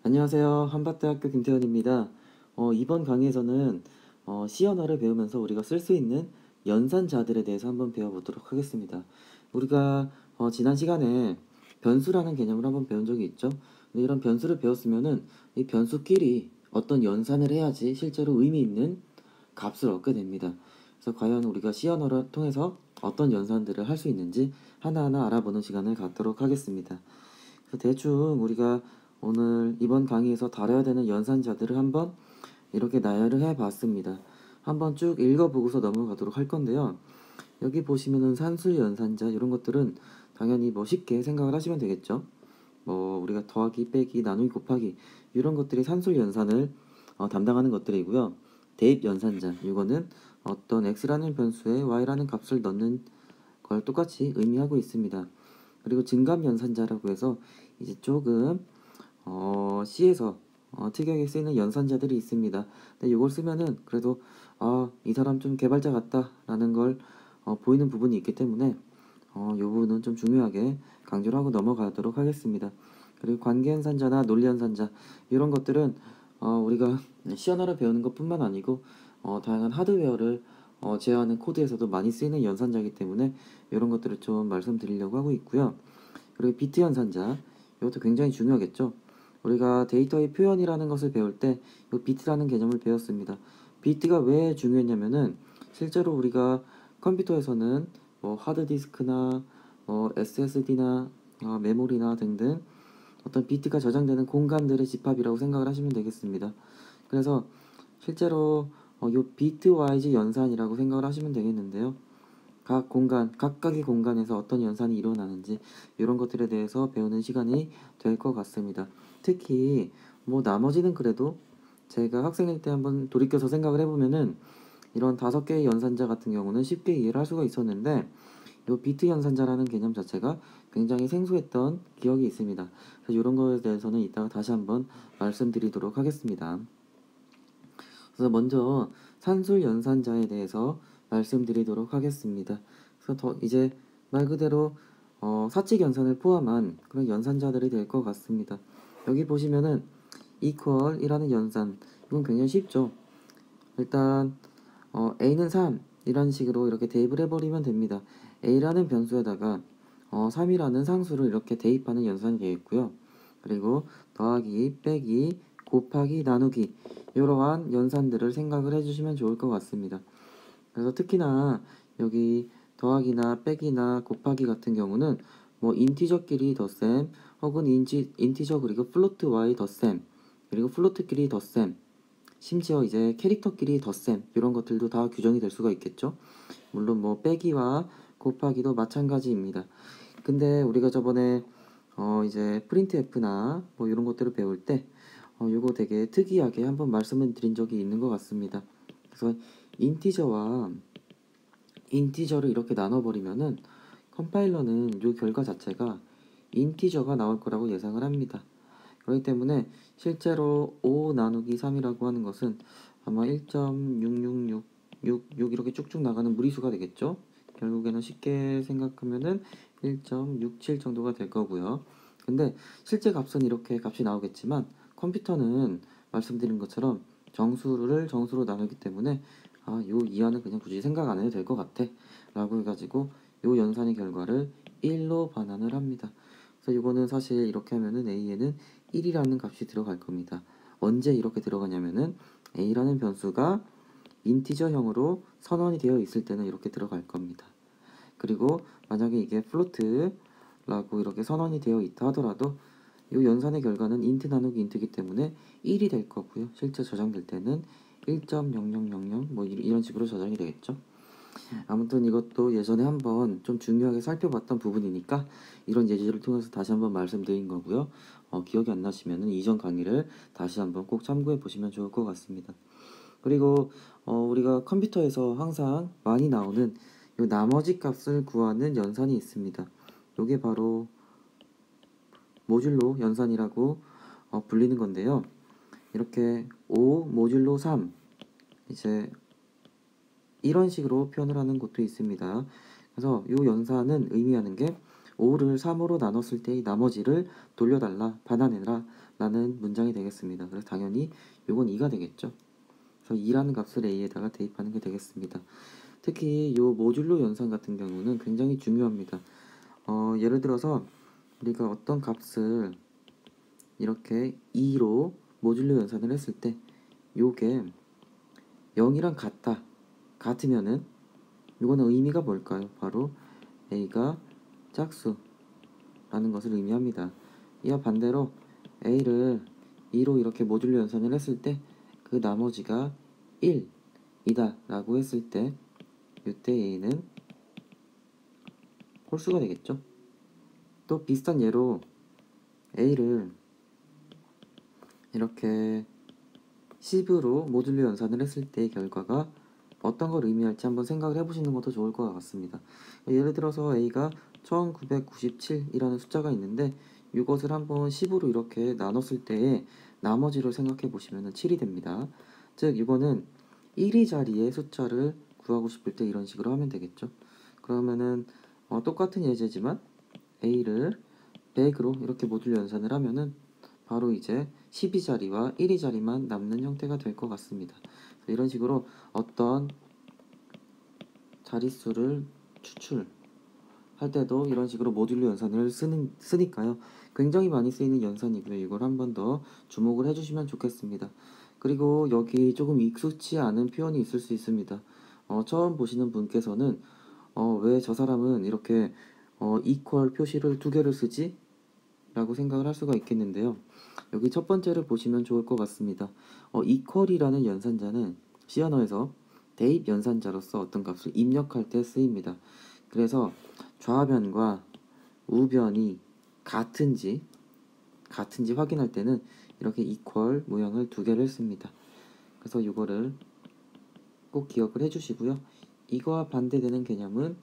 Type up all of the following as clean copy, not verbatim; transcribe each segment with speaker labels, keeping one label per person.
Speaker 1: 안녕하세요. 한밭대학교 김태현입니다. 이번 강의에서는 C 언어를 배우면서 우리가 쓸 수 있는 연산자들에 대해서 한번 배워보도록 하겠습니다. 우리가 지난 시간에 변수라는 개념을 한번 배운 적이 있죠. 근데 이런 변수를 배웠으면은 이 변수끼리 어떤 연산을 해야지 실제로 의미 있는 값을 얻게 됩니다. 그래서 과연 우리가 C 언어를 통해서 어떤 연산들을 할 수 있는지 하나하나 알아보는 시간을 갖도록 하겠습니다. 그래서 대충 우리가 오늘 이번 강의에서 다뤄야 되는 연산자들을 한번 이렇게 나열을 해 봤습니다. 한번 쭉 읽어보고서 넘어가도록 할 건데요. 여기 보시면은 산술 연산자 이런 것들은 당연히 뭐 쉽게 생각을 하시면 되겠죠. 뭐 우리가 더하기, 빼기, 나누기, 곱하기 이런 것들이 산술 연산을 담당하는 것들이고요. 대입 연산자 이거는 어떤 x라는 변수에 y라는 값을 넣는 걸 똑같이 의미하고 있습니다. 그리고 증감 연산자라고 해서 이제 조금 C에서 특이하게 쓰이는 연산자들이 있습니다. 근데 이걸 쓰면은 그래도 이 사람 좀 개발자 같다라는 걸 보이는 부분이 있기 때문에 이 부분은 좀 중요하게 강조를 하고 넘어가도록 하겠습니다. 그리고 관계연산자나 논리연산자 이런 것들은 우리가 C 언어를 배우는 것뿐만 아니고 다양한 하드웨어를 제어하는 코드에서도 많이 쓰이는 연산자이기 때문에 이런 것들을 좀 말씀드리려고 하고 있고요. 그리고 비트 연산자 이것도 굉장히 중요하겠죠. 우리가 데이터의 표현이라는 것을 배울 때 이 비트라는 개념을 배웠습니다. 비트가 왜 중요했냐면은 실제로 우리가 컴퓨터에서는 뭐 하드디스크나 SSD나 메모리나 등등 어떤 비트가 저장되는 공간들의 집합이라고 생각을 하시면 되겠습니다. 그래서 실제로 이 비트 와이즈 연산이라고 생각을 하시면 되겠는데요. 각각의 공간에서 어떤 연산이 일어나는지 이런 것들에 대해서 배우는 시간이 될 것 같습니다. 특히 뭐 나머지는 그래도 제가 학생일 때 한번 돌이켜서 생각을 해보면은 이런 5개의 연산자 같은 경우는 쉽게 이해를 할 수가 있었는데 이 비트 연산자라는 개념 자체가 굉장히 생소했던 기억이 있습니다. 그래서 이런 거에 대해서는 이따가 다시 한번 말씀드리도록 하겠습니다. 그래서 먼저 산술 연산자에 대해서 말씀드리도록 하겠습니다. 그래서 이제 말 그대로 사칙 연산을 포함한 그런 연산자들이 될 것 같습니다. 여기 보시면은 equal이라는 연산 이건 굉장히 쉽죠. 일단 a는 3 이런 식으로 이렇게 대입을 해버리면 됩니다. a라는 변수에다가 3이라는 상수를 이렇게 대입하는 연산이 되겠고요. 그리고 더하기, 빼기, 곱하기, 나누기 이러한 연산들을 생각을 해주시면 좋을 것 같습니다. 그래서 특히나 여기 더하기나 빼기나 곱하기 같은 경우는 뭐 인티저끼리 덧셈 혹은 인티저 그리고 플로트 y 덧셈 그리고 플로트끼리 덧셈 심지어 이제 캐릭터끼리 덧셈 이런 것들도 다 규정이 될 수가 있겠죠. 물론 뭐 빼기와 곱하기도 마찬가지입니다. 근데 우리가 저번에 이제 프린트F나 뭐 이런 것들을 배울 때 요거 되게 특이하게 한번 말씀을 드린 적이 있는 것 같습니다. 그래서 인티저와 인티저를 이렇게 나눠버리면은 컴파일러는 요 결과 자체가 인티저가 나올 거라고 예상을 합니다. 그렇기 때문에 실제로 5 나누기 3이라고 하는 것은 아마 1.6666 이렇게 쭉쭉 나가는 무리수가 되겠죠. 결국에는 쉽게 생각하면은 1.67 정도가 될 거고요. 근데 실제 값은 이렇게 값이 나오겠지만 컴퓨터는 말씀드린 것처럼 정수를 정수로 나누기 때문에 요 이하는 그냥 굳이 생각 안 해도 될 것 같아 라고 해가지고 요 연산의 결과를 1로 반환을 합니다. 그래서 이거는 사실 이렇게 하면은 a에는 1이라는 값이 들어갈 겁니다. 언제 이렇게 들어가냐면은 a라는 변수가 인티저형으로 선언이 되어 있을 때는 이렇게 들어갈 겁니다. 그리고 만약에 이게 플로트라고 이렇게 선언이 되어 있다 하더라도 이 연산의 결과는 인트 나누기 인트이기 때문에 1이 될 거고요. 실제 저장될 때는 1.0000 뭐 이런 식으로 저장이 되겠죠. 아무튼 이것도 예전에 한번 좀 중요하게 살펴봤던 부분이니까 이런 예제를 통해서 다시 한번 말씀드린 거고요. 기억이 안 나시면은 이전 강의를 다시 한번 꼭 참고해 보시면 좋을 것 같습니다. 그리고 우리가 컴퓨터에서 항상 많이 나오는 요 나머지 값을 구하는 연산이 있습니다. 요게 바로 모듈로 연산이라고 불리는 건데요. 이렇게 5 모듈로 3 이제 이런 식으로 표현을 하는 곳도 있습니다. 그래서 이 연산은 의미하는 게 5를 3으로 나눴을 때의 나머지를 돌려달라, 반환해라 라는 문장이 되겠습니다. 그래서 당연히 요건 2가 되겠죠. 그래서 2라는 값을 a에다가 대입하는 게 되겠습니다. 특히 요 모듈로 연산 같은 경우는 굉장히 중요합니다. 예를 들어서 우리가 어떤 값을 이렇게 2로 모듈로 연산을 했을 때 요게 0이랑 같으면은 이거는 의미가 뭘까요? 바로 a가 짝수라는 것을 의미합니다. 이와 반대로 a를 2로 이렇게 모듈로 연산을 했을 때 그 나머지가 1이다 라고 했을 때 이때 a는 홀수가 되겠죠. 또 비슷한 예로 a를 이렇게 10으로 모듈로 연산을 했을 때의 결과가 어떤 걸 의미할지 한번 생각을 해보시는 것도 좋을 것 같습니다. 예를 들어서 a가 1997이라는 숫자가 있는데 이것을 한번 10으로 이렇게 나눴을 때의 나머지를 생각해 보시면 7이 됩니다. 즉 이거는 1위 자리의 숫자를 구하고 싶을 때 이런 식으로 하면 되겠죠. 그러면은 똑같은 예제지만 a를 100으로 이렇게 모듈 연산을 하면은 바로 이제 12자리와 1위 자리만 남는 형태가 될 것 같습니다. 이런 식으로 어떤 자릿수를 추출할 때도 이런 식으로 모듈로 연산을 쓰니까요. 굉장히 많이 쓰이는 연산이고요. 이걸 한 번 더 주목을 해주시면 좋겠습니다. 그리고 여기 조금 익숙치 않은 표현이 있을 수 있습니다. 처음 보시는 분께서는 왜 저 사람은 이렇게 equal 표시를 2개를 쓰지? 라고 생각을 할 수가 있겠는데요. 여기 첫 번째를 보시면 좋을 것 같습니다. equal이라는 연산자는 C 언어에서 대입 연산자로서 어떤 값을 입력할 때 쓰입니다. 그래서 좌변과 우변이 같은지 확인할 때는 이렇게 equal 모양을 2개를 씁니다. 그래서 이거를 꼭 기억을 해주시고요. 이거와 반대되는 개념은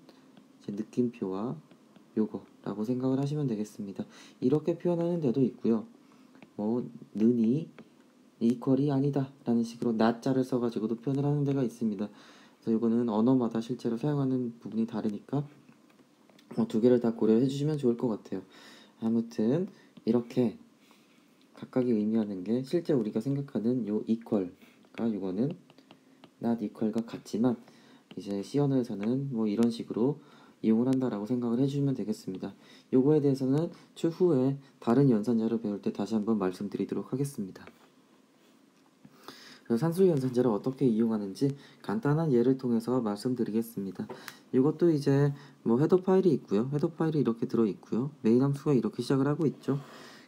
Speaker 1: 느낌표와 요거라고 생각을 하시면 되겠습니다. 이렇게 표현하는 데도 있고요. 는이 이퀄이 아니다 라는 식으로 나자를 써가지고도 표현을 하는 데가 있습니다. 그래서 이거는 언어마다 실제로 사용하는 부분이 다르니까 2개를 다 고려해 주시면 좋을 것 같아요. 아무튼 이렇게 각각이 의미하는 게 실제 우리가 생각하는 요 equal가 이거는 not equal과 같지만 이제 C 언어에서는 이런 식으로 이용을 한다라고 생각을 해주시면 되겠습니다. 요거에 대해서는 추후에 다른 연산자를 배울 때 다시 한번 말씀드리도록 하겠습니다. 산술 연산자를 어떻게 이용하는지 간단한 예를 통해서 말씀드리겠습니다. 이것도 이제 헤더 파일이 있고요. 헤더 파일이 이렇게 들어 있고요. 메인 함수가 이렇게 시작을 하고 있죠.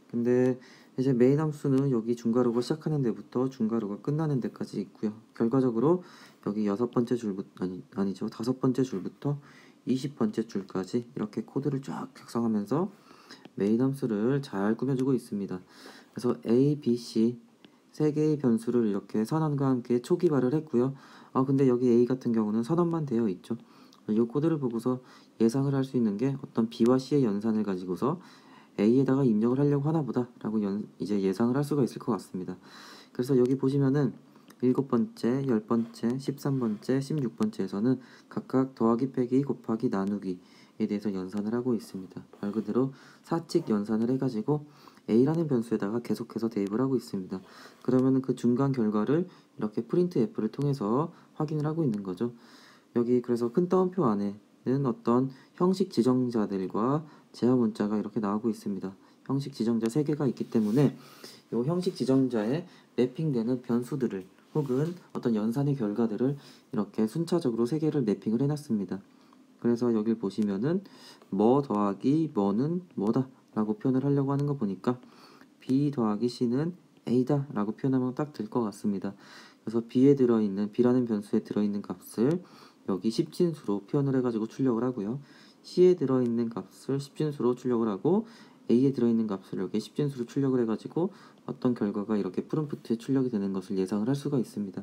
Speaker 1: 근데 이제 메인 함수는 여기 중괄호가 시작하는 데부터 중괄호가 끝나는 데까지 있고요. 결과적으로 여기 6번째 줄부터 아니죠. 5번째 줄부터 20번째 줄까지 이렇게 코드를 쫙 작성하면서 메인 함수를 잘 꾸며주고 있습니다. 그래서 A, B, C 3개의 변수를 이렇게 선언과 함께 초기화를 했고요. 근데 여기 A 같은 경우는 선언만 되어 있죠. 이 코드를 보고서 예상을 할 수 있는 게 어떤 B와 C의 연산을 가지고서 A에다가 입력을 하려고 하나보다 라고 이제 예상을 할 수가 있을 것 같습니다. 그래서 여기 보시면은 7번째, 10번째, 13번째, 16번째에서는 각각 더하기, 빼기, 곱하기, 나누기에 대해서 연산을 하고 있습니다. 말 그대로 사칙 연산을 해가지고 A라는 변수에다가 계속해서 대입을 하고 있습니다. 그러면 그 중간 결과를 이렇게 printf를 통해서 확인을 하고 있는 거죠. 여기 그래서 큰 따옴표 안에는 어떤 형식 지정자들과 제어 문자가 이렇게 나오고 있습니다. 형식 지정자 3개가 있기 때문에 이 형식 지정자에 매핑되는 변수들을 혹은 어떤 연산의 결과들을 이렇게 순차적으로 3개를 매핑을 해놨습니다. 그래서 여길 보시면은 더하기 뭐는 뭐다 라고 표현을 하려고 하는 거 보니까 B 더하기 C는 A다 라고 표현하면 딱 될 것 같습니다. 그래서 B라는 변수에 들어있는 값을 여기 10진수로 표현을 해가지고 출력을 하고요. C에 들어있는 값을 10진수로 출력을 하고 A에 들어있는 값을 여기 10진수로 출력을 해가지고 어떤 결과가 이렇게 프롬프트에 출력이 되는 것을 예상을 할 수가 있습니다.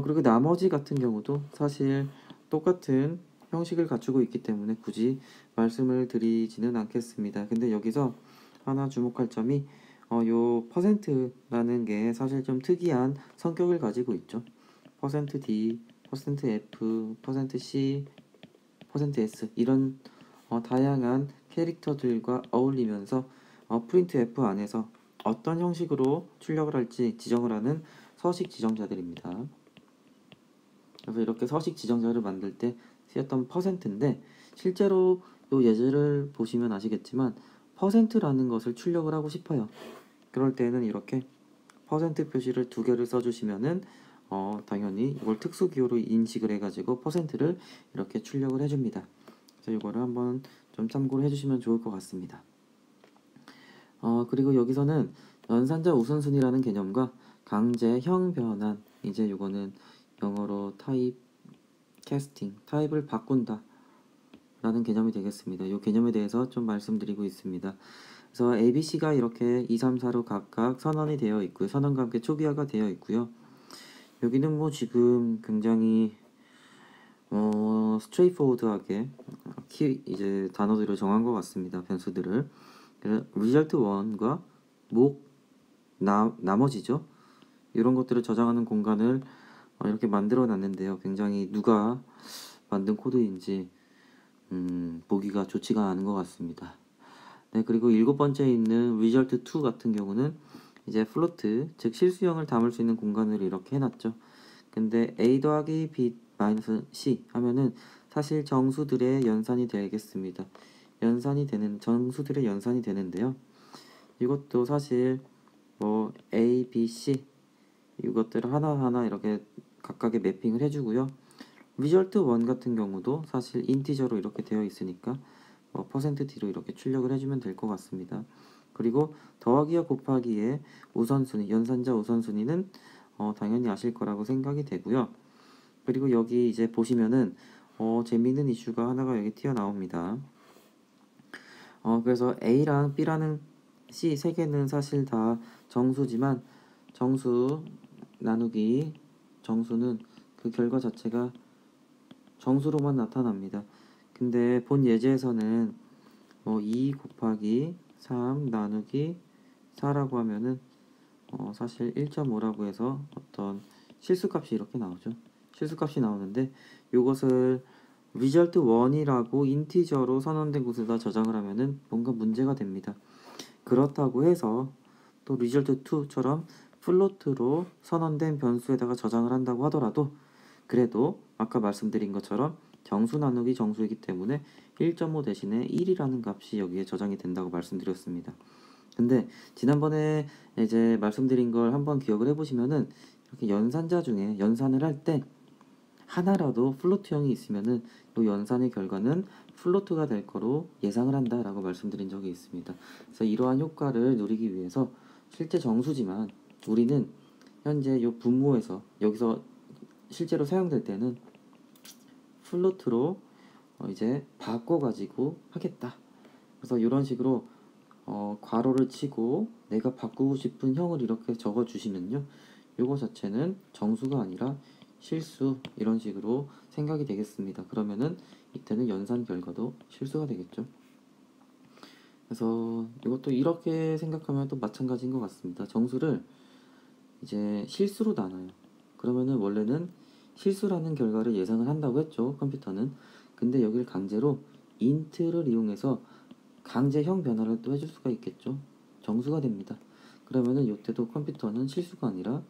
Speaker 1: 그리고 나머지 같은 경우도 사실 똑같은 형식을 갖추고 있기 때문에 굳이 말씀을 드리지는 않겠습니다. 근데 여기서 하나 주목할 점이 요 퍼센트라는 게 사실 좀 특이한 성격을 가지고 있죠. %d, %f, %c, %s 이런 다양한 캐릭터들과 어울리면서 printf 안에서 어떤 형식으로 출력을 할지 지정을 하는 서식 지정자들입니다. 그래서 이렇게 서식 지정자를 만들 때 쓰였던 %인데 실제로 이 예제를 보시면 아시겠지만 %라는 것을 출력을 하고 싶어요. 그럴 때는 이렇게 % 표시를 2개를 써주시면은 당연히 이걸 특수 기호로 인식을 해가지고 %를 이렇게 출력을 해줍니다. 그래서 이거를 한번 좀 참고를 해주시면 좋을 것 같습니다. 그리고 여기서는 연산자 우선순위라는 개념과 강제형 변환, 이제 이거는 영어로 타입 캐스팅, 타입을 바꾼다 라는 개념이 되겠습니다. 이 개념에 대해서 좀 말씀드리고 있습니다. 그래서 ABC가 이렇게 2, 3, 4로 각각 선언이 되어 있고요. 선언과 함께 초기화가 되어 있고요. 여기는 뭐 지금 굉장히 스트레이트포워드하게 이제 단어들을 정한 것 같습니다. 변수들을. result 1과 나머지죠. 이런 것들을 저장하는 공간을 이렇게 만들어 놨는데요. 굉장히 누가 만든 코드인지 보기가 좋지가 않은 것 같습니다. 네, 그리고 7번째에 있는 result 2 같은 경우는 이제 플로트, 즉 실수형을 담을 수 있는 공간을 이렇게 해놨죠. 근데 a 더하기 b 마이너스 c 하면은 사실 정수들의 연산이 되겠습니다. 정수들의 연산이 되는데요. 이것도 사실 뭐 a, b, c 이것들을 하나하나 이렇게 각각의 매핑을 해주고요. result 1 같은 경우도 사실 인티저로 이렇게 되어 있으니까 %d로 이렇게 출력을 해주면 될 것 같습니다. 그리고 더하기와 곱하기의 우선순위, 연산자 우선순위는 당연히 아실 거라고 생각이 되고요. 그리고 여기 이제 보시면은 재미있는 이슈가 하나가 여기 튀어나옵니다. 그래서 A랑 B라는 C 세 개는 사실 다 정수지만 정수 나누기 정수는 그 결과 자체가 정수로만 나타납니다. 근데 본 예제에서는 2 곱하기 3 나누기 4라고 하면은 사실 1.5라고 해서 어떤 실수값이 이렇게 나오죠. 실수값이 나오는데 이것을 result 1이라고 인티저로 선언된 곳에다 저장을 하면은 뭔가 문제가 됩니다. 그렇다고 해서 또 result 2처럼 플로트로 선언된 변수에다가 저장을 한다고 하더라도 그래도 아까 말씀드린 것처럼 정수 나누기 정수이기 때문에 1.5 대신에 1이라는 값이 여기에 저장이 된다고 말씀드렸습니다. 근데 지난번에 이제 말씀드린 걸 한번 기억을 해보시면은 이렇게 연산자 중에 연산을 할 때 하나라도 플로트형이 있으면은 이 연산의 결과는 플로트가 될 거로 예상을 한다라고 말씀드린 적이 있습니다. 그래서 이러한 효과를 누리기 위해서 실제 정수지만 우리는 현재 이 분모에서 여기서 실제로 사용될 때는 플로트로 이제 바꿔가지고 하겠다. 그래서 이런 식으로 괄호를 치고 내가 바꾸고 싶은 형을 이렇게 적어 주시면요. 요거 자체는 정수가 아니라 실수 이런 식으로 생각이 되겠습니다. 그러면은 이때는 연산 결과도 실수가 되겠죠. 그래서 이것도 이렇게 생각하면 또 마찬가지인 것 같습니다. 정수를 이제 실수로 나눠요. 그러면은 원래는 실수라는 결과를 예상을 한다고 했죠. 컴퓨터는. 근데 여기를 강제로 int를 이용해서 강제형 변화를 또 해줄 수가 있겠죠. 정수가 됩니다. 그러면은 이때도 컴퓨터는 실수가 아니라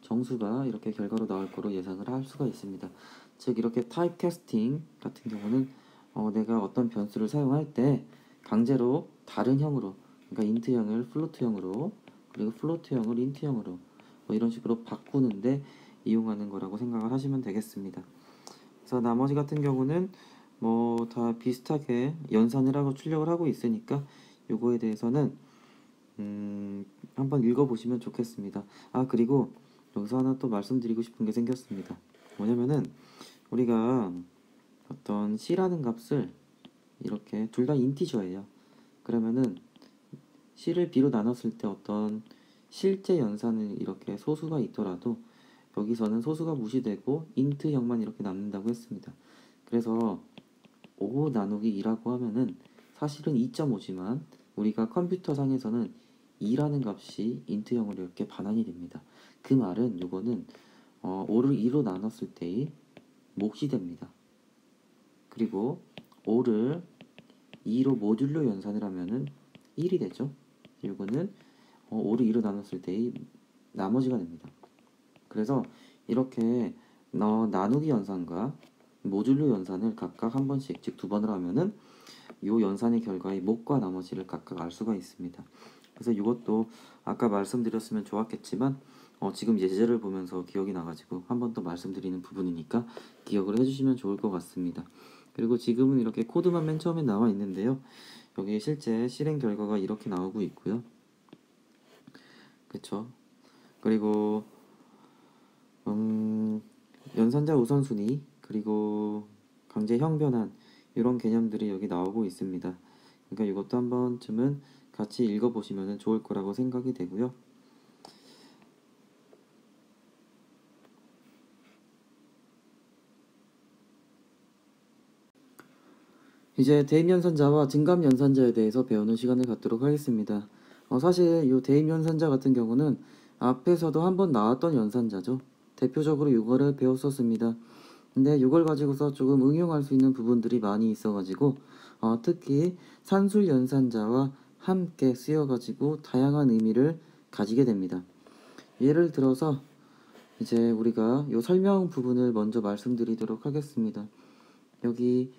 Speaker 1: 정수가 이렇게 결과로 나올 거로 예상을 할 수가 있습니다. 즉 이렇게 타입 캐스팅 같은 경우는 내가 어떤 변수를 사용할 때 강제로 다른 형으로, 그러니까 인트형을 플로트형으로, 그리고 플로트형을 인트형으로 이런 식으로 바꾸는데 이용하는 거라고 생각을 하시면 되겠습니다. 그래서 나머지 같은 경우는 다 비슷하게 연산을 하고 출력을 하고 있으니까 요거에 대해서는 한번 읽어보시면 좋겠습니다. 그리고 여기서 하나 또 말씀드리고 싶은 게 생겼습니다. 뭐냐면은 우리가 어떤 C라는 값을 이렇게 둘 다 인티저예요. 그러면은 C를 B로 나눴을 때 어떤 실제 연산은 이렇게 소수가 있더라도 여기서는 소수가 무시되고 인트형만 이렇게 남는다고 했습니다. 그래서 5 나누기 2라고 하면은 사실은 2.5지만 우리가 컴퓨터상에서는 2라는 값이 인트형으로 이렇게 반환이 됩니다. 그 말은 요거는 5를 2로 나눴을 때의 몫이 됩니다. 그리고 5를 2로 모듈로 연산을 하면은 1이 되죠. 요거는 5를 2로 나눴을 때의 나머지가 됩니다. 그래서 이렇게 나누기 연산과 모듈로 연산을 각각 한 번씩, 즉 두 번을 하면은 이 연산의 결과의 목과 나머지를 각각 알 수가 있습니다. 그래서 이것도 아까 말씀드렸으면 좋았겠지만 지금 예제를 보면서 기억이 나가지고 한 번 더 말씀드리는 부분이니까 기억을 해주시면 좋을 것 같습니다. 그리고 지금은 이렇게 코드만 맨 처음에 나와 있는데요. 여기 실제 실행 결과가 이렇게 나오고 있고요. 그쵸? 그리고 연산자 우선순위, 그리고 강제 형변환, 이런 개념들이 여기 나오고 있습니다. 그러니까 이것도 한 번쯤은 같이 읽어보시면 좋을 거라고 생각이 되고요. 이제 대입 연산자와 증감 연산자에 대해서 배우는 시간을 갖도록 하겠습니다. 사실 이 대입 연산자 같은 경우는 앞에서도 한번 나왔던 연산자죠. 대표적으로 이거를 배웠었습니다. 근데 이걸 가지고서 조금 응용할 수 있는 부분들이 많이 있어가지고 특히 산술 연산자와 함께 쓰여가지고 다양한 의미를 가지게 됩니다. 예를 들어서 이제 우리가 이 설명 부분을 먼저 말씀드리도록 하겠습니다. 여기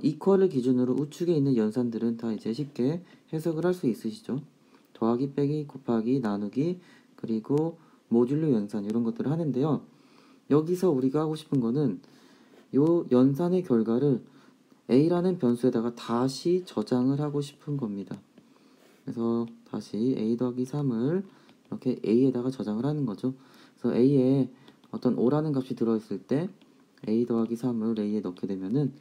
Speaker 1: 이퀄을 기준으로 우측에 있는 연산들은 다 이제 쉽게 해석을 할 수 있으시죠? 더하기, 빼기, 곱하기, 나누기, 그리고 모듈로 연산, 이런 것들을 하는데요. 여기서 우리가 하고 싶은 거는 요 연산의 결과를 a라는 변수에다가 다시 저장을 하고 싶은 겁니다. 그래서 다시 a 더하기 3을 이렇게 a에다가 저장을 하는 거죠. 그래서 a에 어떤 5라는 값이 들어있을 때 a 더하기 3을 a에 넣게 되면은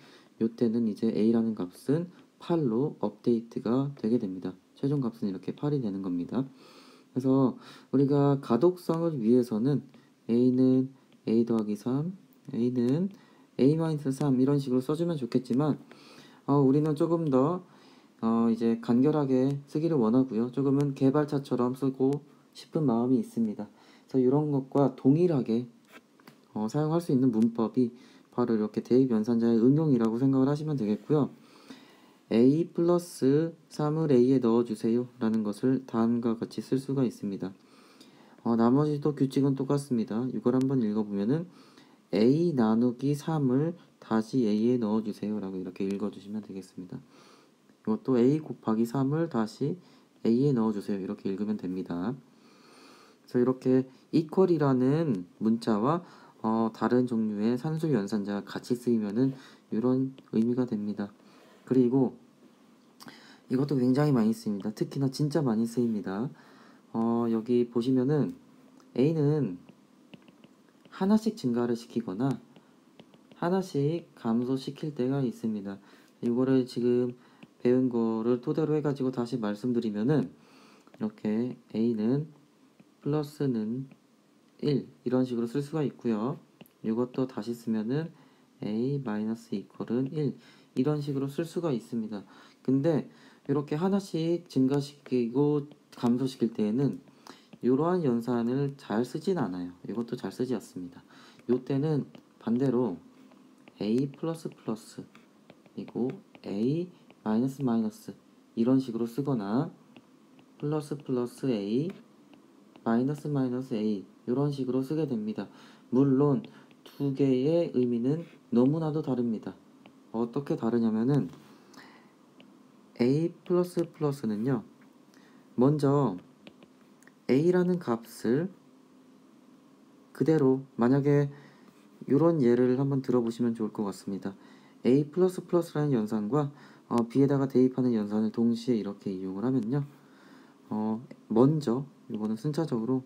Speaker 1: 요때는 이제 a라는 값은 8로 업데이트가 되게 됩니다. 최종 값은 이렇게 8이 되는 겁니다. 그래서 우리가 가독성을 위해서는 a는 a 더하기 3, a는 a-3 이런 식으로 써주면 좋겠지만 우리는 조금 더 이제 간결하게 쓰기를 원하고요. 조금은 개발차처럼 쓰고 싶은 마음이 있습니다. 그래서 이런 것과 동일하게 사용할 수 있는 문법이 바로 이렇게 대입 연산자의 응용이라고 생각을 하시면 되겠고요. a 플러스 3을 a에 넣어주세요 라는 것을 다음과 같이 쓸 수가 있습니다. 나머지도 규칙은 똑같습니다. 이걸 한번 읽어보면은 a 나누기 3을 다시 a에 넣어주세요 라고 이렇게 읽어주시면 되겠습니다. 이것도 a 곱하기 3을 다시 a에 넣어주세요 이렇게 읽으면 됩니다. 그래서 이렇게 equal이라는 문자와 다른 종류의 산술 연산자가 같이 쓰이면은 이런 의미가 됩니다. 그리고 이것도 굉장히 많이 쓰입니다. 특히나 진짜 많이 쓰입니다. 여기 보시면은 a는 하나씩 증가를 시키거나 하나씩 감소시킬 때가 있습니다. 이거를 지금 배운 거를 토대로 해가지고 다시 말씀드리면은 이렇게 a는 플러스는 1 이런 식으로 쓸 수가 있고요. 이것도 다시 쓰면은 a 마이너스 이퀄은 1 이런 식으로 쓸 수가 있습니다. 근데 이렇게 하나씩 증가시키고 감소시킬 때에는 이러한 연산을 잘 쓰진 않아요. 이것도 잘 쓰지 않습니다. 이때는 반대로 a 플러스 플러스 그리고 a 마이너스 마이너스 이런 식으로 쓰거나 플러스 플러스 a 마이너스 마이너스 a 이런 식으로 쓰게 됩니다. 물론 두 개의 의미는 너무나도 다릅니다. 어떻게 다르냐면은 a 플러스 플러스는요, 먼저 a라는 값을 그대로, 만약에 이런 예를 한번 들어보시면 좋을 것 같습니다. a 플러스 플러스라는 연산과 b에다가 대입하는 연산을 동시에 이렇게 이용을 하면요, 먼저 이거는 순차적으로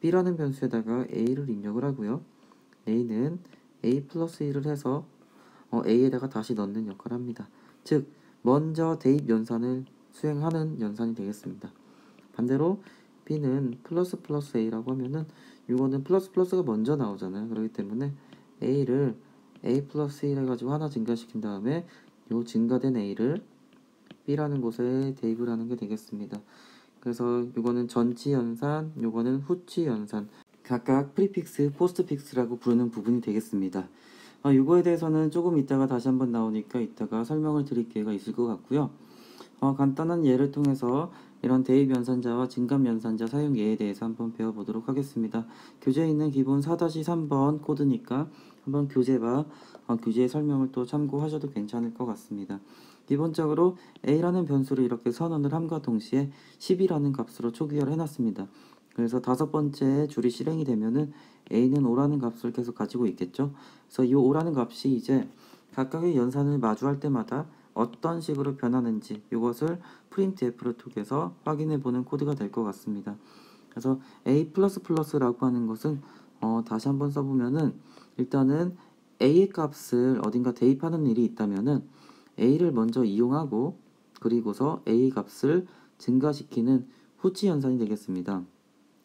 Speaker 1: b라는 변수에다가 a를 입력을 하고요, a는 a 플러스 1을 해서 a에다가 다시 넣는 역할을 합니다. 즉 먼저 대입 연산을 수행하는 연산이 되겠습니다. 반대로 b는 플러스 플러스 a라고 하면은 이거는 플러스 플러스가 먼저 나오잖아요. 그렇기 때문에 a를 a 플러스 1 해가지고 하나 증가시킨 다음에 요 증가된 a를 b라는 곳에 대입을 하는 게 되겠습니다. 그래서 이거는 전치 연산, 요거는 후치 연산, 각각 프리픽스, 포스트픽스라고 부르는 부분이 되겠습니다. 이거에 대해서는 조금 이따가 다시 한번 나오니까 이따가 설명을 드릴 기회가 있을 것 같고요. 간단한 예를 통해서 이런 대입 연산자와 증감 연산자 사용 예에 대해서 한번 배워보도록 하겠습니다. 교재에 있는 기본 4-3번 코드니까 한번 교재와 교재의 설명을 또 참고하셔도 괜찮을 것 같습니다. 기본적으로 a라는 변수를 이렇게 선언을 함과 동시에 10이라는 값으로 초기화를 해놨습니다. 그래서 다섯 번째 줄이 실행이 되면은 a는 5라는 값을 계속 가지고 있겠죠. 그래서 이 5라는 값이 이제 각각의 연산을 마주할 때마다 어떤 식으로 변하는지 이것을 printf를 통해서 확인해 보는 코드가 될 것 같습니다. 그래서 a++라고 하는 것은 다시 한번 써보면은 일단은 a의 값을 어딘가 대입하는 일이 있다면은 a를 먼저 이용하고 그리고서 a 값을 증가시키는 후치 연산이 되겠습니다.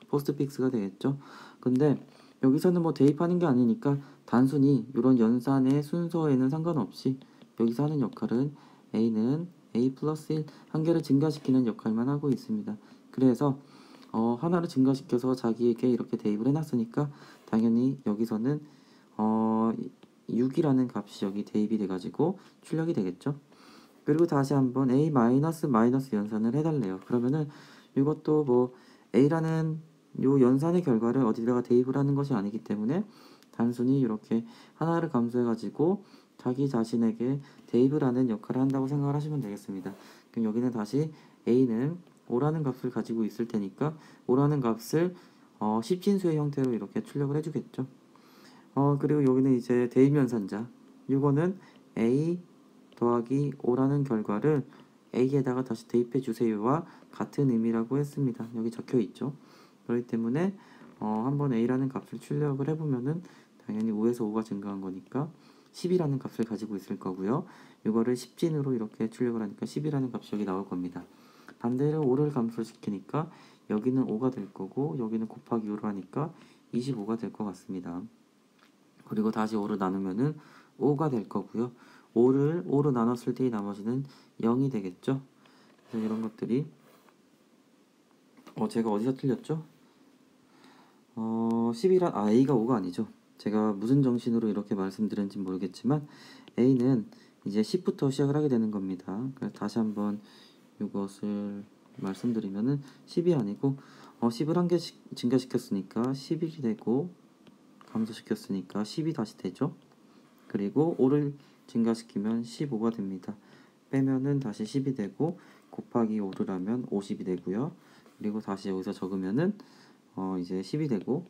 Speaker 1: 포스트픽스가 되겠죠. 근데 여기서는 뭐 대입하는 게 아니니까 단순히 이런 연산의 순서에는 상관없이 여기서 하는 역할은 a는 a 플러스 1 한 개를 증가시키는 역할만 하고 있습니다. 그래서 하나를 증가시켜서 자기에게 이렇게 대입을 해놨으니까 당연히 여기서는 6이라는 값이 여기 대입이 돼가지고 출력이 되겠죠. 그리고 다시 한번 a 마이너스 연산을 해달래요. 그러면은 이것도 뭐 a라는 요 연산의 결과를 어디다가 대입을 하는 것이 아니기 때문에 단순히 이렇게 하나를 감소해가지고 자기 자신에게 대입을 하는 역할을 한다고 생각을 하시면 되겠습니다. 그럼 여기는 다시 a는 5라는 값을 가지고 있을 테니까 5라는 값을 10진수의 형태로 이렇게 출력을 해주겠죠. 그리고 여기는 이제 대입 연산자. 이거는 a 더하기 5라는 결과를 a에다가 다시 대입해 주세요와 같은 의미라고 했습니다. 여기 적혀 있죠. 그렇기 때문에 한번 a라는 값을 출력을 해보면은 당연히 5에서 5가 증가한 거니까 10이라는 값을 가지고 있을 거고요. 이거를 10진으로 이렇게 출력을 하니까 10이라는 값이 여기 나올 겁니다. 반대로 5를 감소시키니까 여기는 5가 될 거고 여기는 곱하기 5를 하니까 25가 될 것 같습니다. 그리고 다시 5를 나누면은 5가 될 거고요. 5를 5로 나눴을 때 나머지는 0이 되겠죠. 그래서 이런 것들이 제가 어디서 틀렸죠? 10이란 a가 5가 아니죠. 제가 무슨 정신으로 이렇게 말씀드렸는지 모르겠지만 a는 이제 10부터 시작을 하게 되는 겁니다. 그래서 다시 한번 이것을 말씀드리면은 10이 아니고 10을 한 개씩 증가시켰으니까 11이 되고 감소시켰으니까 10이 다시 되죠. 그리고 5를 증가시키면 15가 됩니다. 빼면은 다시 10이 되고 곱하기 5를 하면 50이 되고요. 그리고 다시 여기서 적으면은 이제 10이 되고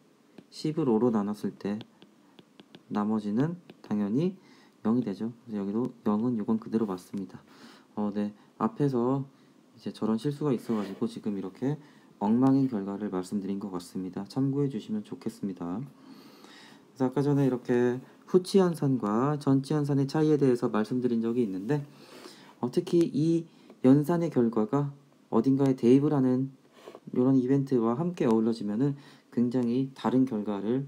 Speaker 1: 10을 5로 나눴을 때 나머지는 당연히 0이 되죠. 그래서 여기도 0은 이건 그대로 맞습니다. 네. 앞에서 이제 저런 실수가 있어가지고 지금 이렇게 엉망인 결과를 말씀드린 것 같습니다. 참고해 주시면 좋겠습니다. 그래서 아까 전에 이렇게 후치 연산과 전치 연산의 차이에 대해서 말씀드린 적이 있는데 특히 이 연산의 결과가 어딘가에 대입을 하는 이런 이벤트와 함께 어우러지면은 굉장히 다른 결과를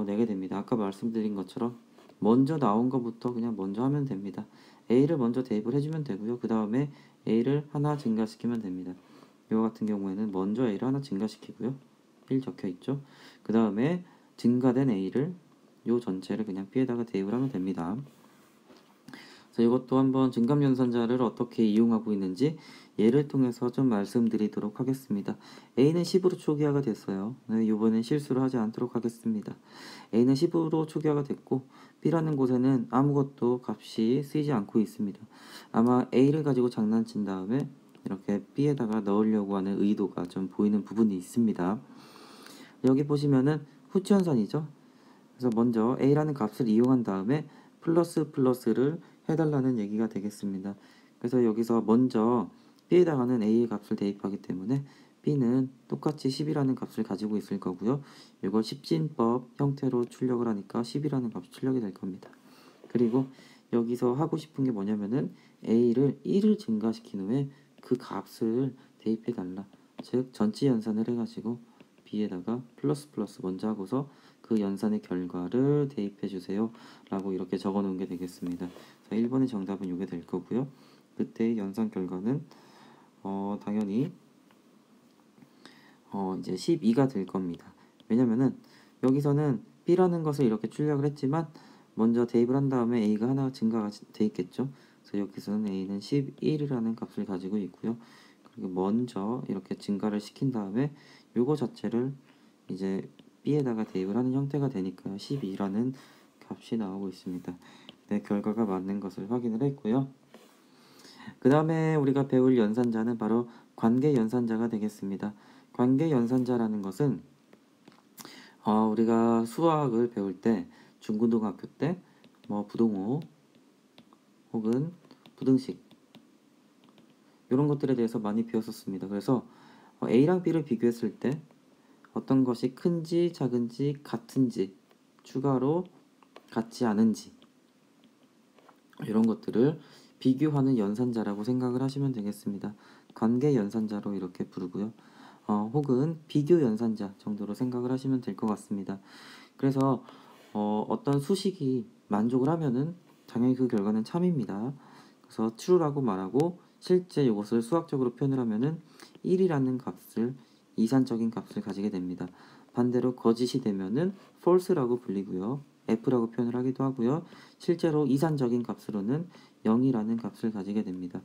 Speaker 1: 내게 됩니다. 아까 말씀드린 것처럼 먼저 나온 것부터 그냥 먼저 하면 됩니다. A를 먼저 대입을 해주면 되고요. 그 다음에 A를 하나 증가시키면 됩니다. 이와 같은 경우에는 먼저 A를 하나 증가시키고요. 1 적혀 있죠. 그 다음에 증가된 A를 요 전체를 그냥 B에다가 대입을 하면 됩니다. 그래서 이것도 한번 증감연산자를 어떻게 이용하고 있는지 예를 통해서 좀 말씀드리도록 하겠습니다. A는 10으로 초기화가 됐어요. 네, 이번엔 실수를 하지 않도록 하겠습니다. A는 10으로 초기화가 됐고 B라는 곳에는 아무것도 값이 쓰이지 않고 있습니다. 아마 A를 가지고 장난친 다음에 이렇게 B에다가 넣으려고 하는 의도가 좀 보이는 부분이 있습니다. 여기 보시면은 후치연산이죠. 그래서 먼저 A라는 값을 이용한 다음에 플러스를 해달라는 얘기가 되겠습니다. 그래서 여기서 먼저 B에다가는 A의 값을 대입하기 때문에 B는 똑같이 10이라는 값을 가지고 있을 거고요. 이걸 10진법 형태로 출력을 하니까 10이라는 값이 출력이 될 겁니다. 그리고 여기서 하고 싶은 게 뭐냐면은 A를 1을 증가시킨 후에 그 값을 대입해 달라. 즉 전치 연산을 해가지고 B에다가 플러스 먼저 하고서 그 연산의 결과를 대입해 주세요 라고 이렇게 적어 놓은 게 되겠습니다. 자, 1번의 정답은 이게 될 거고요. 그때의 연산 결과는 당연히 이제 12가 될 겁니다. 왜냐면은 여기서는 B라는 것을 이렇게 출력을 했지만 먼저 대입을 한 다음에 A가 하나 증가가 돼 있겠죠. 그래서 여기서는 A는 11이라는 값을 가지고 있고요. 그리고 먼저 이렇게 증가를 시킨 다음에 요거 자체를 이제 b에다가 대입을 하는 형태가 되니까요. 12라는 값이 나오고 있습니다. 네, 결과가 맞는 것을 확인을 했고요. 그 다음에 우리가 배울 연산자는 바로 관계연산자가 되겠습니다. 관계연산자라는 것은 우리가 수학을 배울 때 중고등학교 때 뭐 부동호 혹은 부등식 이런 것들에 대해서 많이 배웠었습니다. 그래서 A랑 B를 비교했을 때 어떤 것이 큰지 작은지 같은지 추가로 같지 않은지 이런 것들을 비교하는 연산자라고 생각을 하시면 되겠습니다. 관계 연산자로 이렇게 부르고요. 혹은 비교 연산자 정도로 생각을 하시면 될 것 같습니다. 그래서 어떤 수식이 만족을 하면은 당연히 그 결과는 참입니다. 그래서 true라고 말하고 실제 이것을 수학적으로 표현을 하면은 1이라는 값을 이산적인 값을 가지게 됩니다. 반대로 거짓이 되면은 false라고 불리고요. F라고 표현을 하기도 하고요. 실제로 이산적인 값으로는 0이라는 값을 가지게 됩니다.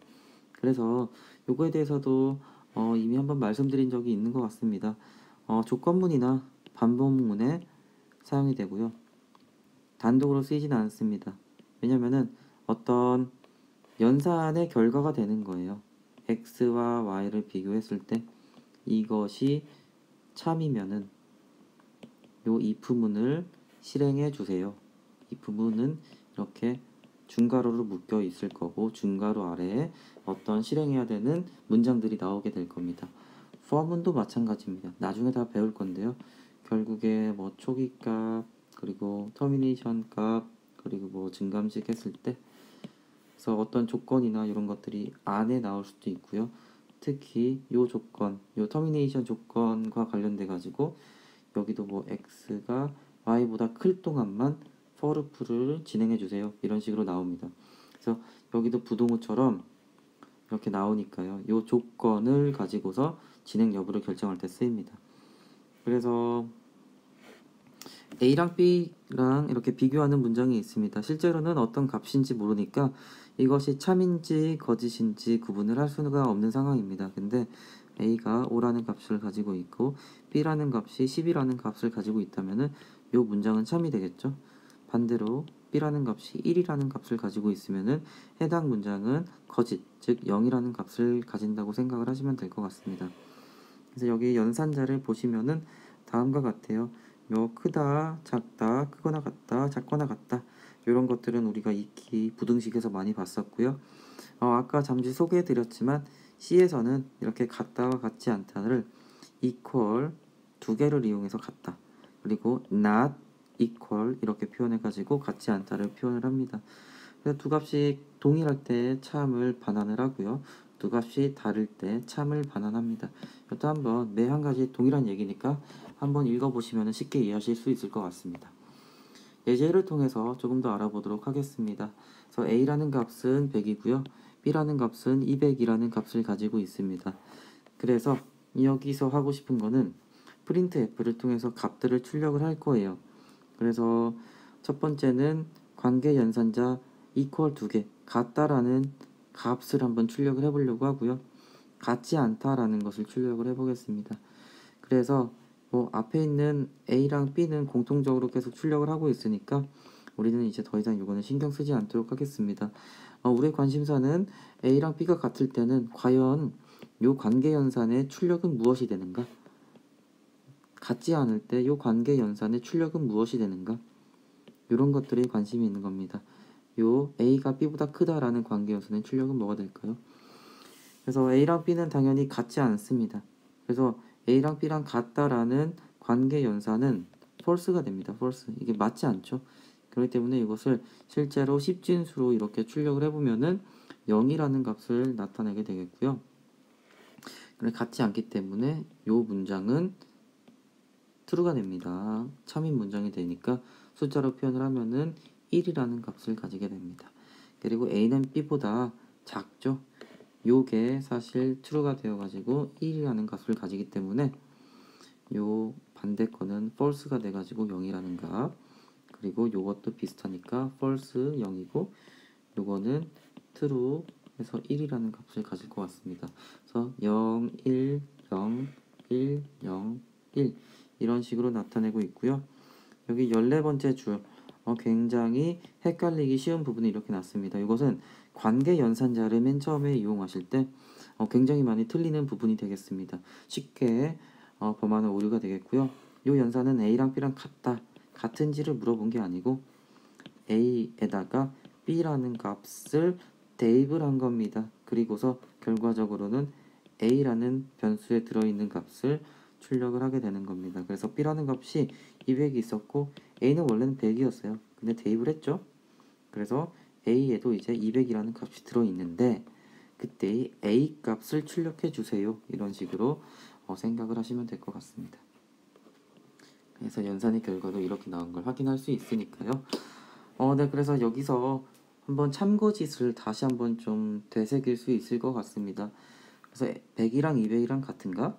Speaker 1: 그래서 요거에 대해서도 이미 한번 말씀드린 적이 있는 것 같습니다. 조건문이나 반복문에 사용이 되고요. 단독으로 쓰이지는 않습니다. 왜냐면은 어떤 연산의 결과가 되는 거예요. x와 y를 비교했을 때 이것이 참이면은 요 if문을 실행해 주세요. if문은 이렇게 중괄호로 묶여 있을 거고 중괄호 아래에 어떤 실행해야 되는 문장들이 나오게 될 겁니다. for문도 마찬가지입니다. 나중에 다 배울 건데요. 결국에 뭐 초기값 그리고 터미네이션 값 그리고 뭐 증감식 했을 때 그래서 어떤 조건이나 이런 것들이 안에 나올 수도 있고요. 특히 요 조건, 요 터미네이션 조건과 관련돼 가지고 여기도 뭐 x가 y보다 클 동안만 for loop를 진행해 주세요. 이런 식으로 나옵니다. 그래서 여기도 부동호처럼 이렇게 나오니까요. 요 조건을 가지고서 진행 여부를 결정할 때 쓰입니다. 그래서 A랑 B랑 이렇게 비교하는 문장이 있습니다. 실제로는 어떤 값인지 모르니까 이것이 참인지 거짓인지 구분을 할 수가 없는 상황입니다. 근데 A가 5라는 값을 가지고 있고 B라는 값이 10이라는 값을 가지고 있다면 이 문장은 참이 되겠죠. 반대로 B라는 값이 1이라는 값을 가지고 있으면 해당 문장은 거짓, 즉 0이라는 값을 가진다고 생각을 하시면 될 것 같습니다. 그래서 여기 연산자를 보시면은 다음과 같아요. 뭐 크다, 작다, 크거나 같다, 작거나 같다 이런 것들은 우리가 익히 부등식에서 많이 봤었고요. 아까 잠시 소개해드렸지만 C에서는 이렇게 같다와 같지 않다를 equal 두 개를 이용해서 같다 그리고 not equal 이렇게 표현해가지고 같지 않다를 표현을 합니다. 그래서 두 값이 동일할 때 참을 반환을 하고요. 두 값이 다를 때 참을 반환합니다. 이것도 한번 매 한 가지 동일한 얘기니까 한번 읽어보시면 쉽게 이해하실 수 있을 것 같습니다. 예제를 통해서 조금 더 알아보도록 하겠습니다. 그래서 A라는 값은 100이고요. B라는 값은 200이라는 값을 가지고 있습니다. 그래서 여기서 하고 싶은 거는 printf를 통해서 값들을 출력을 할 거예요. 그래서 첫 번째는 관계 연산자 equal 두 개, 같다라는 값을 한번 출력을 해보려고 하고요. 같지 않다라는 것을 출력을 해보겠습니다. 그래서 뭐 앞에 있는 A랑 B는 공통적으로 계속 출력을 하고 있으니까 우리는 이제 더 이상 이거는 신경 쓰지 않도록 하겠습니다. 우리의 관심사는 A랑 B가 같을 때는 과연 요 관계 연산의 출력은 무엇이 되는가? 같지 않을 때 요 관계 연산의 출력은 무엇이 되는가? 이런 것들이 관심이 있는 겁니다. 요 A가 B보다 크다라는 관계 연산의 출력은 뭐가 될까요? 그래서 A랑 B는 당연히 같지 않습니다. 그래서 A랑 B랑 같다라는 관계 연산은 false가 됩니다. false. 이게 맞지 않죠. 그렇기 때문에 이것을 실제로 10진수로 이렇게 출력을 해보면은 0이라는 값을 나타내게 되겠고요. 같지 않기 때문에 이 문장은 true가 됩니다. 참인 문장이 되니까 숫자로 표현을 하면은 1이라는 값을 가지게 됩니다. 그리고 A는 B보다 작죠. 요게 사실 true가 되어가지고 1이라는 값을 가지기 때문에 요 반대 거는 false가 돼가지고 0이라는 값 그리고 요것도 비슷하니까 false 0이고 요거는 true 해서 1이라는 값을 가질 것 같습니다. 그래서 그래서 0, 1, 0, 1, 0, 1 이런 식으로 나타내고 있고요. 여기 14번째 줄 굉장히 헷갈리기 쉬운 부분이 이렇게 났습니다. 이것은 관계 연산자를 맨 처음에 이용하실 때 굉장히 많이 틀리는 부분이 되겠습니다. 쉽게 범하는 오류가 되겠고요. 이 연산은 A랑 B랑 같은지를 물어본 게 아니고 A에다가 B라는 값을 대입을 한 겁니다. 그리고서 결과적으로는 A라는 변수에 들어있는 값을 출력을 하게 되는 겁니다. 그래서 B라는 값이 200이 있었고 A는 원래는 100이었어요. 근데 대입을 했죠. 그래서 A에도 이제 200이라는 값이 들어있는데 그때의 A 값을 출력해 주세요. 이런 식으로 생각을 하시면 될 것 같습니다. 그래서 연산의 결과도 이렇게 나온 걸 확인할 수 있으니까요. 네, 그래서 여기서 한번 참고짓을 다시 한번 좀 되새길 수 있을 것 같습니다. 그래서 100이랑 200이랑 같은가?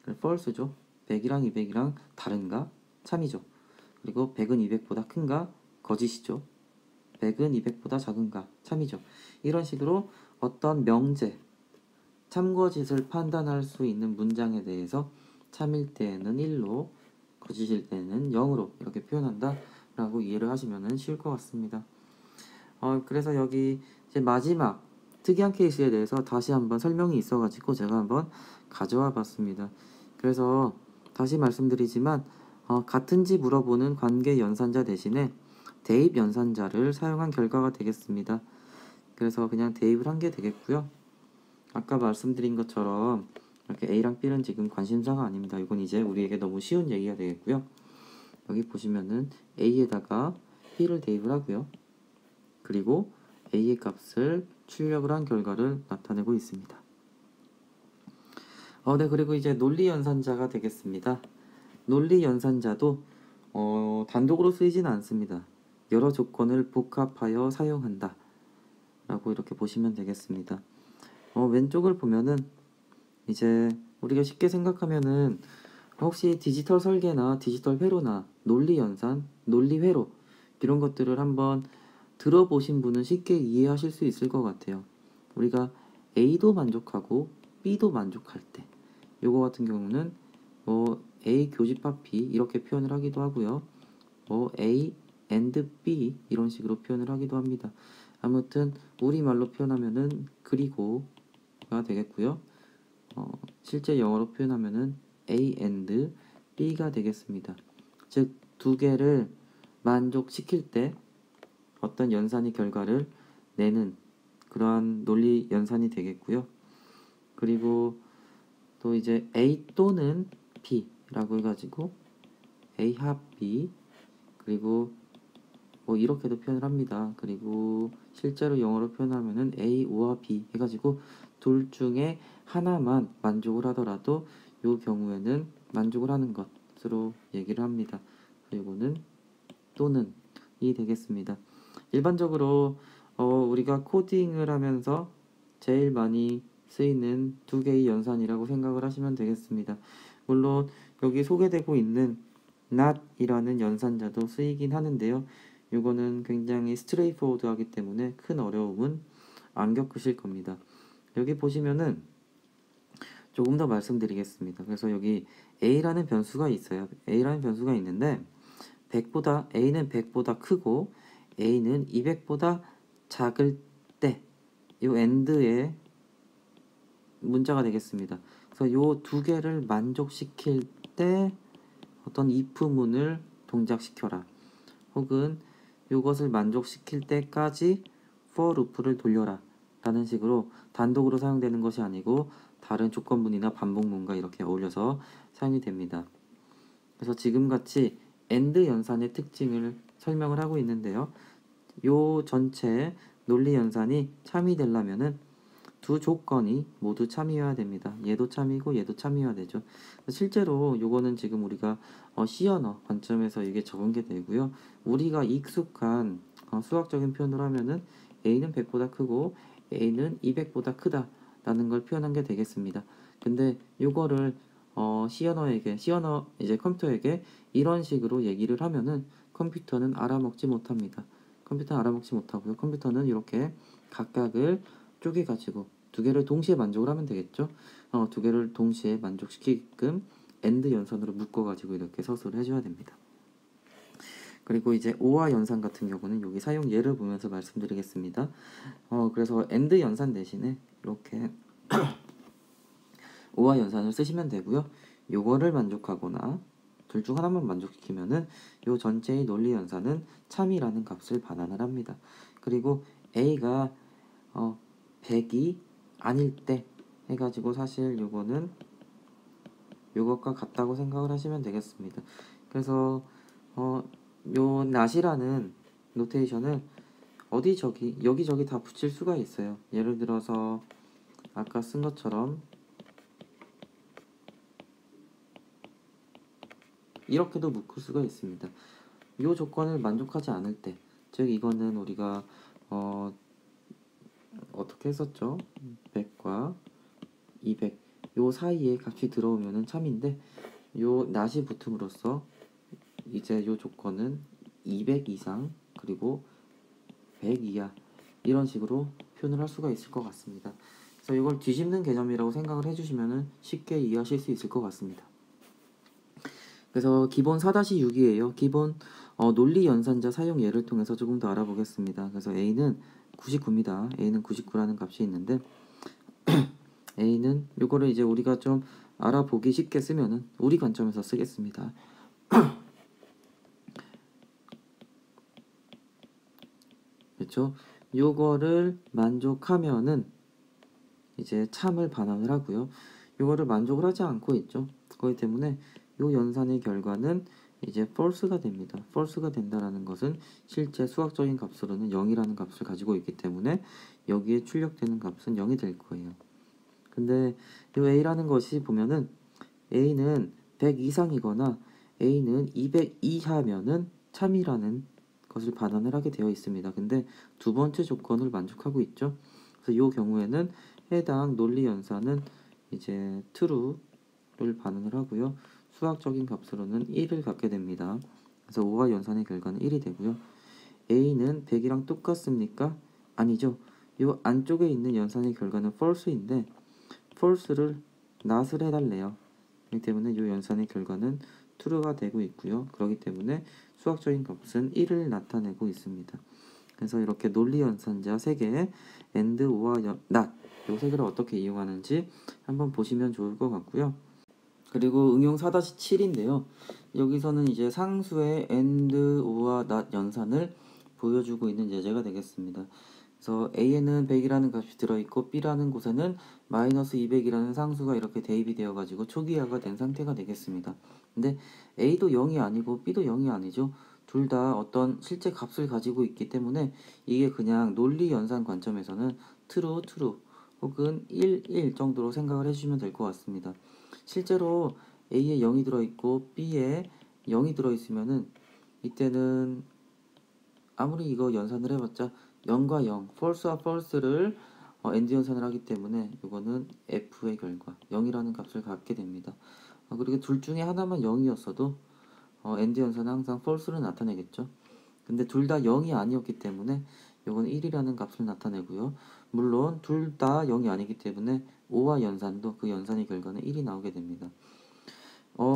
Speaker 1: false죠. 100이랑 200이랑 다른가? 참이죠. 그리고 100은 200보다 큰가? 거짓이죠. 100은 200보다 작은가? 참이죠. 이런 식으로 어떤 명제, 참거짓을 판단할 수 있는 문장에 대해서 참일 때는 1로, 거짓일 때는 0으로 이렇게 표현한다 라고 이해를 하시면 쉬울 것 같습니다. 그래서 여기 이제 마지막 특이한 케이스에 대해서 다시 한번 설명이 있어가지고 제가 한번 가져와 봤습니다. 그래서 다시 말씀드리지만 같은지 물어보는 관계 연산자 대신에 대입 연산자를 사용한 결과가 되겠습니다. 그래서 그냥 대입을 한 게 되겠고요. 아까 말씀드린 것처럼 이렇게 A랑 B는 지금 관심사가 아닙니다. 이건 이제 우리에게 너무 쉬운 얘기가 되겠고요. 여기 보시면은 A에다가 B를 대입을 하고요. 그리고 A의 값을 출력을 한 결과를 나타내고 있습니다. 네, 그리고 이제 논리 연산자가 되겠습니다. 논리 연산자도 단독으로 쓰이지는 않습니다. 여러 조건을 복합하여 사용한다 라고 이렇게 보시면 되겠습니다. 왼쪽을 보면은 이제 우리가 쉽게 생각하면은 혹시 디지털 설계나 디지털 회로나 논리 연산, 논리 회로 이런 것들을 한번 들어보신 분은 쉽게 이해하실 수 있을 것 같아요. 우리가 A도 만족하고 B도 만족할 때 요거 같은 경우는 A 교집합 B 이렇게 표현을 하기도 하고요. A and B 이런 식으로 표현을 하기도 합니다. 아무튼 우리말로 표현하면은 그리고가 되겠고요. 실제 영어로 표현하면은 A and B가 되겠습니다. 즉 두 개를 만족시킬 때 어떤 연산의 결과를 내는 그러한 논리 연산이 되겠고요. 그리고 또 이제 A 또는 B라고 해가지고 A 합 B 그리고 이렇게도 표현을 합니다. 그리고 실제로 영어로 표현하면은 A와 B 해가지고 둘 중에 하나만 만족을 하더라도 이 경우에는 만족을 하는 것으로 얘기를 합니다. 그리고는 또는이 되겠습니다. 일반적으로 우리가 코딩을 하면서 제일 많이 쓰이는 두 개의 연산이라고 생각을 하시면 되겠습니다. 물론 여기 소개되고 있는 not이라는 연산자도 쓰이긴 하는데요. 이거는 굉장히 스트레이트포워드하기 때문에 큰 어려움은 안 겪으실 겁니다. 여기 보시면은 조금 더 말씀드리겠습니다. 그래서 여기 A라는 변수가 있어요. A라는 변수가 있는데 A는 100보다 크고 A는 200보다 작을 때 이 AND의 문자가 되겠습니다. 그래서 요 두 개를 만족시킬 때 어떤 if문을 동작시켜라. 혹은 이것을 만족시킬 때까지 for loop를 돌려라 라는 식으로 단독으로 사용되는 것이 아니고 다른 조건문이나 반복문과 이렇게 어울려서 사용이 됩니다. 그래서 지금같이 AND 연산의 특징을 설명을 하고 있는데요. 요 전체 논리 연산이 참이되려면은 두 조건이 모두 참이어야 됩니다. 얘도 참이고 얘도 참이어야 되죠. 실제로 요거는 지금 우리가 C 언어 관점에서 이게 적은 게 되고요. 우리가 익숙한 수학적인 표현을 하면은 A는 100보다 크고 A는 200보다 크다 라는 걸 표현한 게 되겠습니다. 근데 요거를 C 언어에게 이제 컴퓨터에게 이런 식으로 얘기를 하면은 컴퓨터는 알아먹지 못합니다. 컴퓨터는 알아먹지 못하고요. 컴퓨터는 이렇게 각각을 쪼개가지고 두 개를 동시에 만족을 하면 되겠죠. 두 개를 동시에 만족시키게끔 AND 연산으로 묶어가지고 이렇게 서술을 해줘야 됩니다. 그리고 이제 OR 연산 같은 경우는 여기 사용 예를 보면서 말씀드리겠습니다. 그래서 AND 연산 대신에 이렇게 OR 연산을 쓰시면 되고요. 요거를 만족하거나 둘 중 하나만 만족시키면은 요 전체의 논리 연산은 참이라는 값을 반환을 합니다. 그리고 A가 100이 아닐 때 해가지고 사실 요거는 요것과 같다고 생각을 하시면 되겠습니다. 그래서 요 not이라는 노테이션을 여기저기 다 붙일 수가 있어요. 예를 들어서 아까 쓴 것처럼 이렇게도 묶을 수가 있습니다. 요 조건을 만족하지 않을 때, 즉 이거는 우리가 어떻게 했었죠? 100과 200 요 사이에 값이 들어오면은 참인데 요 not이 붙음으로써 이제 요 조건은 200 이상 그리고 100 이하 이런 식으로 표현을 할 수가 있을 것 같습니다. 그래서 이걸 뒤집는 개념이라고 생각을 해주시면 쉽게 이해하실 수 있을 것 같습니다. 그래서 기본 4-6이에요. 기본 논리 연산자 사용 예를 통해서 조금 더 알아보겠습니다. 그래서 A는 99입니다. A는 99라는 값이 있는데 A는 요거를 이제 우리가 좀 알아보기 쉽게 쓰면은 우리 관점에서 쓰겠습니다. 그렇죠? 요거를 만족하면은 이제 참을 반환을 하고요. 요거를 만족을 하지 않고 있죠. 그렇기 때문에 요 연산의 결과는 이제 false가 됩니다. false가 된다라는 것은 실제 수학적인 값으로는 0이라는 값을 가지고 있기 때문에 여기에 출력되는 값은 0이 될 거예요. 근데 요 A라는 것이 보면은 A는 100 이상이거나 A는 200 이하면은 참이라는 것을 반환을 하게 되어 있습니다. 근데 두 번째 조건을 만족하고 있죠. 그래서 이 경우에는 해당 논리 연산은 이제 true를 반환을 하고요. 수학적인 값으로는 1을 갖게 됩니다. 그래서 5와 연산의 결과는 1이 되고요. A는 100이랑 똑같습니까? 아니죠. 이 안쪽에 있는 연산의 결과는 false인데 false를 not을 해달래요. 그렇기 때문에 이 연산의 결과는 true가 되고 있고요. 그렇기 때문에 수학적인 값은 1을 나타내고 있습니다. 그래서 이렇게 논리 연산자 3개 and, or와 not 이 3개를 어떻게 이용하는지 한번 보시면 좋을 것 같고요. 그리고 응용 4-7인데요. 여기서는 이제 상수의 and, or와 not 연산을 보여주고 있는 예제가 되겠습니다. 그래서 A에는 100이라는 값이 들어있고 B라는 곳에는 마이너스 200이라는 상수가 이렇게 대입이 되어가지고 초기화가 된 상태가 되겠습니다. 근데 A도 0이 아니고 B도 0이 아니죠. 둘 다 어떤 실제 값을 가지고 있기 때문에 이게 그냥 논리 연산 관점에서는 true, true 혹은 1, 1 정도로 생각을 해주시면 될 것 같습니다. 실제로 A에 0이 들어있고 B에 0이 들어있으면은 이때는 아무리 이거 연산을 해봤자 0과 0, false와 false를 AND 연산을 하기 때문에 이거는 F의 결과 0이라는 값을 갖게 됩니다. 그리고 둘 중에 하나만 0이었어도 AND 연산은 항상 false를 나타내겠죠. 근데 둘 다 0이 아니었기 때문에 이건 1이라는 값을 나타내고요. 물론 둘 다 0이 아니기 때문에 5와 연산도 그 연산의 결과는 1이 나오게 됩니다.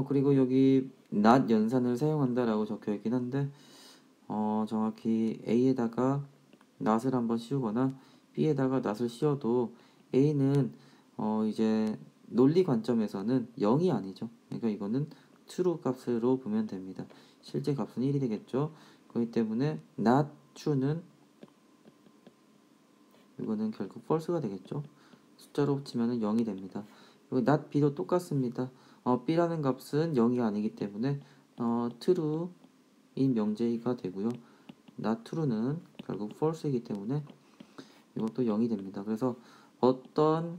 Speaker 1: 그리고 여기 not 연산을 사용한다라고 적혀 있긴 한데 정확히 A에다가 not을 한번 씌우거나 B에다가 not을 씌워도 A는 이제 논리 관점에서는 0이 아니죠. 그러니까 이거는 true 값으로 보면 됩니다. 실제 값은 1이 되겠죠. 그렇기 때문에 not true는 이거는 결국 false가 되겠죠. 숫자로 붙이면 0이 됩니다. 그리고 not B도 똑같습니다. B라는 값은 0이 아니기 때문에 true인 명제가 되고요. not true는 결국 false이기 때문에 이것도 0이 됩니다. 그래서 어떤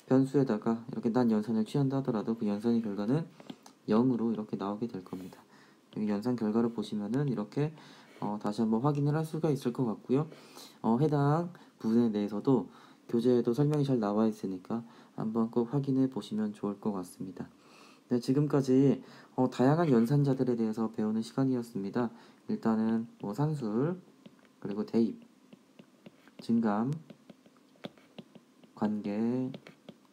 Speaker 1: 변수에다가 이렇게 난 연산을 취한다 하더라도 그 연산의 결과는 0으로 이렇게 나오게 될 겁니다. 여기 연산 결과를 보시면은 이렇게 다시 한번 확인을 할 수가 있을 것 같고요. 해당 부분에 대해서도 교재에도 설명이 잘 나와 있으니까 한번 꼭 확인해 보시면 좋을 것 같습니다. 네, 지금까지 다양한 연산자들에 대해서 배우는 시간이었습니다. 일단은 산술, 그리고 대입, 증감, 관계,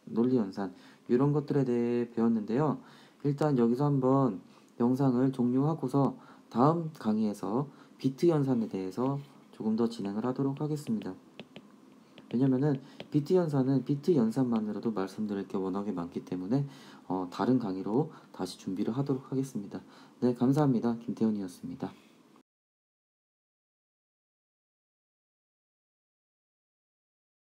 Speaker 1: 논리 연산 이런 것들에 대해 배웠는데요. 일단 여기서 한번 영상을 종료하고서 다음 강의에서 비트 연산에 대해서 조금 더 진행을 하도록 하겠습니다. 왜냐면은 비트 연산은 비트 연산만으로도 말씀드릴 게 워낙에 많기 때문에 다른 강의로 다시 준비를 하도록 하겠습니다. 네, 감사합니다. 김태현이었습니다.